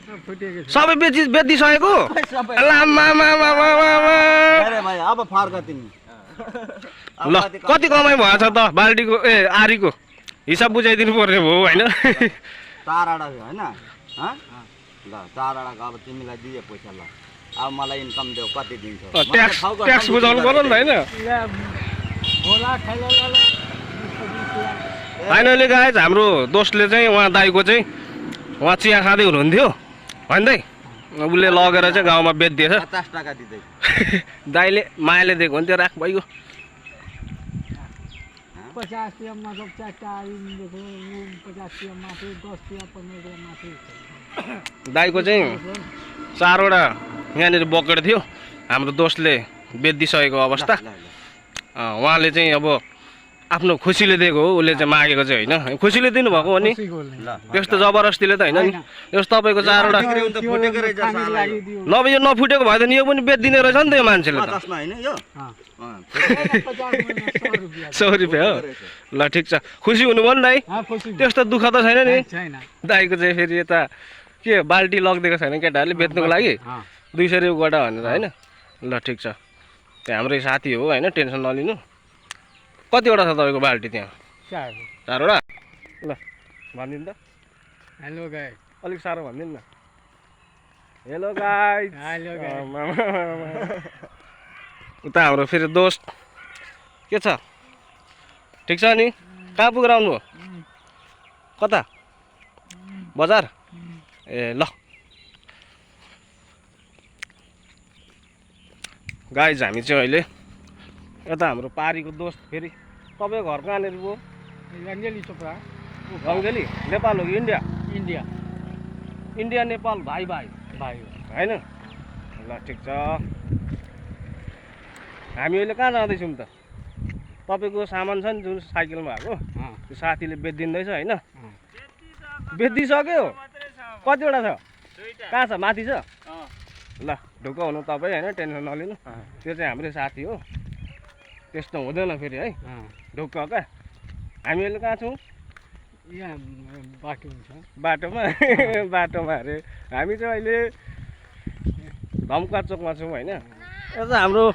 सबै बेचिसकेको अब फर्क तिमी ल कति कमाइ भएछ त बाल्टीको आरीको हिसाब बुझाइदिनु पर्ने भयो होइन 4 आडा होइन ल 4 आडाको अब तिमीलाई दिए पैसा ल अब मलाई इन्कम देऊ कति दिन्छौ ट्याक्स बुझाउनु पर्यो नि त होइन फाइनली गाइज हाम्रो दोस्तले चाहिँ उहाँ दाइको चाहिँ उहाँ चिया खाँदै हुनुहुन्थ्यो होइन दाइ उसले लगेर चाहिँ गाउँमा बेचिदिएछ 50 टाका दिँदै दाइले मायाले दिएको हुन्थ्यो राख भइगयो 50 रुपया मतलब 4टा देखो 50 रुपया माथि 10 रुपया 15 रुपया माथि दाइको चाहिँ 4वटा यहाँनिर बकेट थियो हाम्रो दोस्तले बेचिदिसकेको अवस्था उहाँले चाहिँ अब आफ्नो खुसीले दिएको हो उसले चाहिँ मागेको चाहिँ होइन खुसीले दिनुभएको हो नि त्यस्तो जबरजस्तीले त होइन नि यस्तो तपाईँको 4वटा नभए यो नफुटेको भए त नि यो पनि बेचिदिने रहेछ नि त यो मान्छेले त 100 रुपियाँ हो ल ठिक छ खुसी हुनुभयो नि दाइ त्यस्तो दुःख त छैन नि दाइको चाहिँ फेरि यता के बाल्टी लगिदिएको छैन केटाहरूले बेच्नुको लागि 200 रुपियाँ गोटा भनेर होइन ल ठिक छ त्यो हाम्रै साथी हो होइन टेन्सन नलिनु कतिवटा छ तपाईँको बाल्टी त्यहाँ 4वटा ल भनिदिनु त हेलो गाइस अलिक साह्रो भनिदिनु न हेलो गाइस उता हाम्रो फेरि दोस्त के छ ठिक छ नि कहाँ पुगेर आउनुभयो कता बजार ए ल गाइज हामी चाहिँ अहिले यता हाम्रो पारीको दोस्त फेरि तपाईँको घर कहाँनिर भयो रङ्गेली चोपडा रङ्गेली नेपाल हो कि इन्डिया इन्डिया इन्डिया नेपाल भाइ भाइ भाइ होइन ल ठिक छ हामी अहिले कहाँ जाँदैछौँ त तपाईँको सामान छ नि जुन साइकलमा भएको त्यो साथीले बेचिदिँदैछ होइन बेचिदिइसक्यो कतिवटा छ कहाँ छ माथि छ ल ढुक्क हुनु तपाईँ होइन टेन्सन नलिनु त्यो चाहिँ हाम्रै साथी हो त्यस्तो हुँदैन फेरि है ढुक्क क्या हामी अहिले कहाँ छौँ यहाँ बाटो हुन्छ बाटोमा बाटोमा अरे हामी चाहिँ अहिले धम्का चोकमा छौँ होइन यता हाम्रो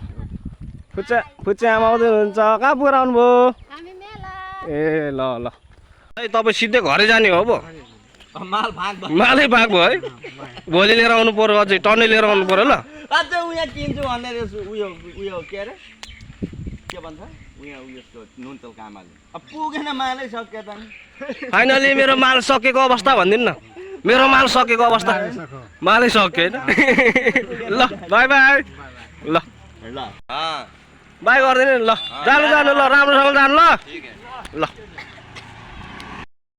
फुच्चे आमा आउँदै हुनुहुन्छ कहाँ पुगेर आउनुभयो ए ल ल है तपाईँ सिधै घरै जाने हो अब मालै भाग भयो है भोलि लिएर आउनु पर्यो अझै टन्नै लिएर आउनु पर्यो ल अझै उयो किन्छु भनेर उयो के अरे के भन्छ उयसको नुन तेल कामाले अब पुगेन मालै सक्यो त फाइनली मेरो माल सकेको अवस्था भनिदिनु न मेरो माल सकेको अवस्था मालै सक्यो होइन ल बाई बाई ल ल बाई गरिदिनु नि ल जानु ल राम्रोसँग जानु ल ल